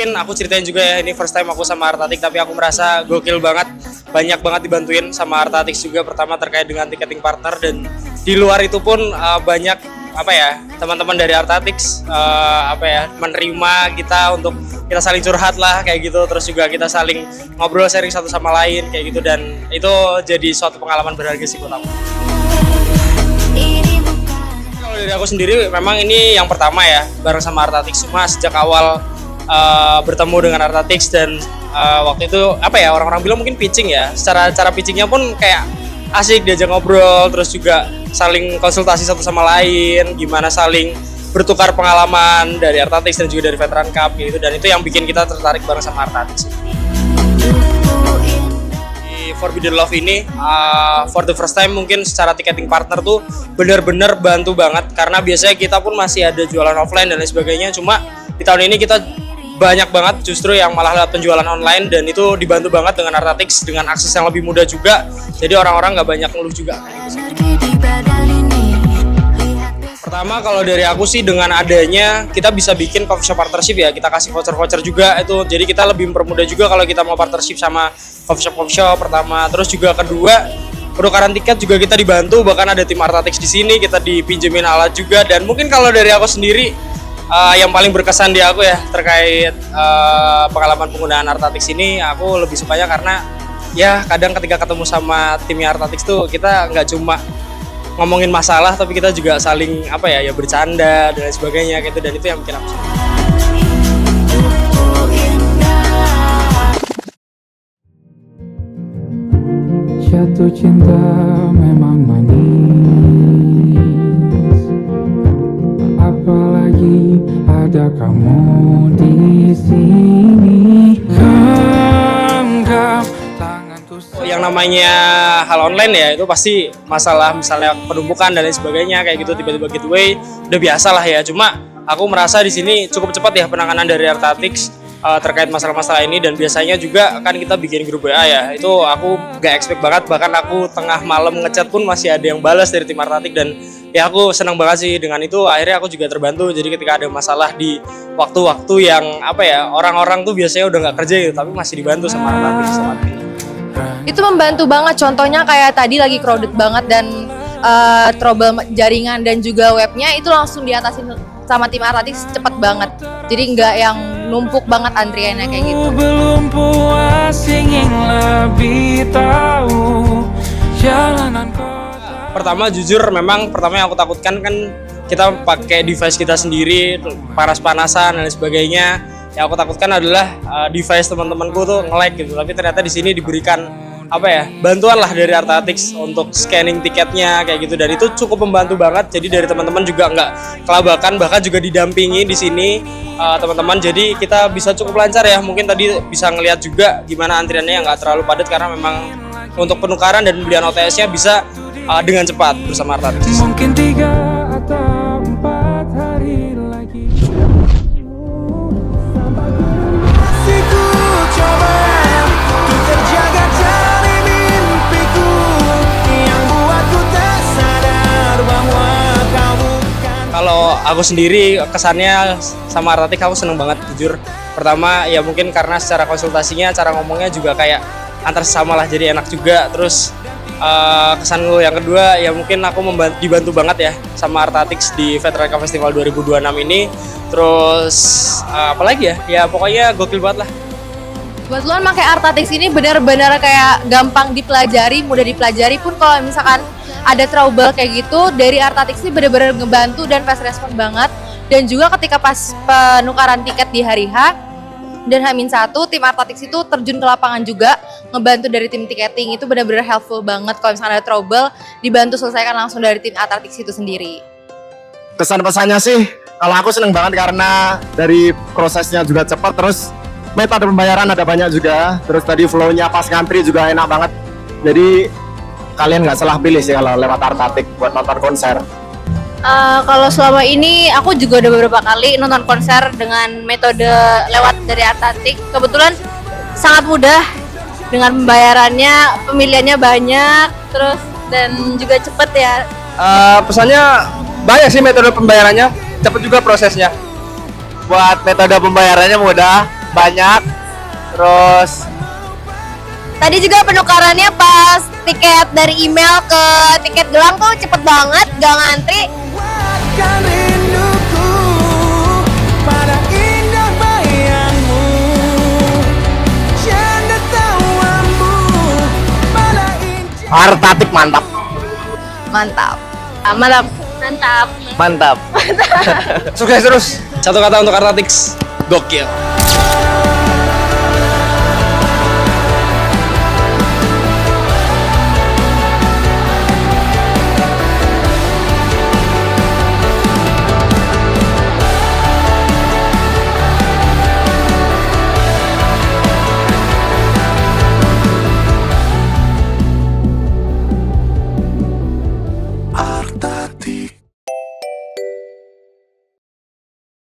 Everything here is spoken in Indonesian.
mungkin aku ceritain juga ya, ini first time aku sama Artatik, tapi aku merasa gokil banget, banyak banget dibantuin sama Artatik juga. Pertama terkait dengan ticketing partner, dan di luar itu pun banyak teman-teman dari Artatik menerima kita untuk kita saling curhat lah kayak gitu, terus juga kita saling ngobrol sharing satu sama lain kayak gitu, dan itu jadi suatu pengalaman berharga sih buat aku. Kalau dari aku sendiri memang ini yang pertama ya bareng sama Artatik, cuma sejak awal bertemu dengan Artatik dan waktu itu orang-orang bilang mungkin pitching ya, cara pitchingnya pun kayak asik, diajak ngobrol, terus juga saling konsultasi satu sama lain, gimana saling bertukar pengalaman dari Artatik dan juga dari Veteran Cup gitu, dan itu yang bikin kita tertarik bareng sama Artatik. Di Forbidden Love ini for the first time mungkin secara ticketing partner tuh bener-bener bantu banget, karena biasanya kita pun masih ada jualan offline dan lain sebagainya, cuma di tahun ini kita banyak banget justru yang malah lewat penjualan online, dan itu dibantu banget dengan Artatik dengan akses yang lebih mudah juga, jadi orang-orang nggak banyak ngeluh juga. Pertama kalau dari aku sih, dengan adanya kita bisa bikin coffee shop partnership ya, kita kasih voucher-voucher juga itu, jadi kita lebih mempermudah juga kalau kita mau partnership sama coffee shop pertama. Terus juga kedua, penukaran tiket juga kita dibantu, bahkan ada tim Artatik di sini, kita dipinjemin alat juga. Dan mungkin kalau dari aku sendiri yang paling berkesan di aku ya terkait pengalaman penggunaan Artatik ini, aku lebih sukanya karena ya kadang ketika ketemu sama timnya Artatik tuh kita nggak cuma ngomongin masalah, tapi kita juga saling bercanda dan lain sebagainya gitu, dan itu yang bikin aku suka. Jatuh cinta memang manis, apalagi ada kamu di sini. Genggam tanganku. Yang namanya hal online ya itu pasti masalah, misalnya penumpukan dan lain sebagainya kayak gitu, tiba-tiba gateway udah biasa lah ya. Cuma aku merasa di sini cukup cepat ya penanganan dari Artatik terkait masalah-masalah ini, dan biasanya juga kan kita bikin grup WA ya, itu aku gak expect banget, bahkan aku tengah malam ngechat pun masih ada yang balas dari tim Artatik, dan ya aku senang banget sih dengan itu. Akhirnya aku juga terbantu, jadi ketika ada masalah di waktu-waktu yang orang-orang tuh biasanya udah gak kerja gitu, tapi masih dibantu sama Artatik saat ini. Itu membantu banget, contohnya kayak tadi lagi crowded banget dan trouble jaringan dan juga webnya itu langsung diatasin sama tim Artatik cepet banget, jadi nggak yang numpuk banget antriannya kayak gitu. Belum puas ingin lebih tahu jalanan kota. Pertama jujur memang yang aku takutkan kan kita pakai device kita sendiri, panas-panasan dan lain sebagainya. Yang aku takutkan adalah device teman-temanku tuh nge-lag gitu, tapi ternyata di sini diberikan bantuan lah dari Artatik untuk scanning tiketnya kayak gitu, dan itu cukup membantu banget. Jadi dari teman-teman juga nggak kelabakan, bahkan juga didampingi di sini teman-teman, jadi kita bisa cukup lancar ya. Mungkin tadi bisa ngelihat juga gimana antriannya yang nggak terlalu padat, karena memang untuk penukaran dan pembelian OTS-nya bisa dengan cepat bersama Artatik. Mungkin 3 atau 4 hari lagi. Kalau aku sendiri kesannya sama Artatik aku seneng banget jujur. Pertama ya mungkin karena secara konsultasinya, cara ngomongnya juga kayak antar sesama lah, jadi enak juga. Terus kesan yang kedua ya mungkin aku dibantu banget ya sama Artatik di Veteran Cup Festival 2026 ini. Terus apalagi ya pokoknya gokil banget lah. Kebetulan pakai Artatik ini benar-benar kayak gampang dipelajari, mudah dipelajari pun kalau misalkan ada trouble kayak gitu, dari Artatik sih benar-benar ngebantu dan fast respon banget. Dan juga ketika pas penukaran tiket di hari H dan H-1, tim Artatik itu terjun ke lapangan juga, ngebantu dari tim tiketing, itu benar-benar helpful banget. Kalau misalkan ada trouble, dibantu selesaikan langsung dari tim Artatik itu sendiri. Kesan-pesannya sih, kalau aku seneng banget karena dari prosesnya juga cepat, terus metode pembayaran ada banyak juga, terus tadi flow-nya pas ngantri juga enak banget. Jadi kalian nggak salah pilih sih kalau lewat Artatik buat nonton konser. Kalau selama ini aku juga udah beberapa kali nonton konser dengan metode lewat dari Artatik. Kebetulan sangat mudah dengan pembayarannya, pemilihannya banyak, terus dan juga cepet ya. Pesannya banyak sih metode pembayarannya, cepet juga prosesnya. Buat metode pembayarannya mudah, banyak. Terus Tadi juga penukarannya pas tiket dari email ke tiket gelang tuh cepet banget, gak ngantri. Kuatkan rinduku pada indah bayangmu, canda tawamu pada indah. Artatik mantap. Mantap. Mantap. Mantap. Mantap. Sukses terus. Satu kata untuk Artatix, gokil.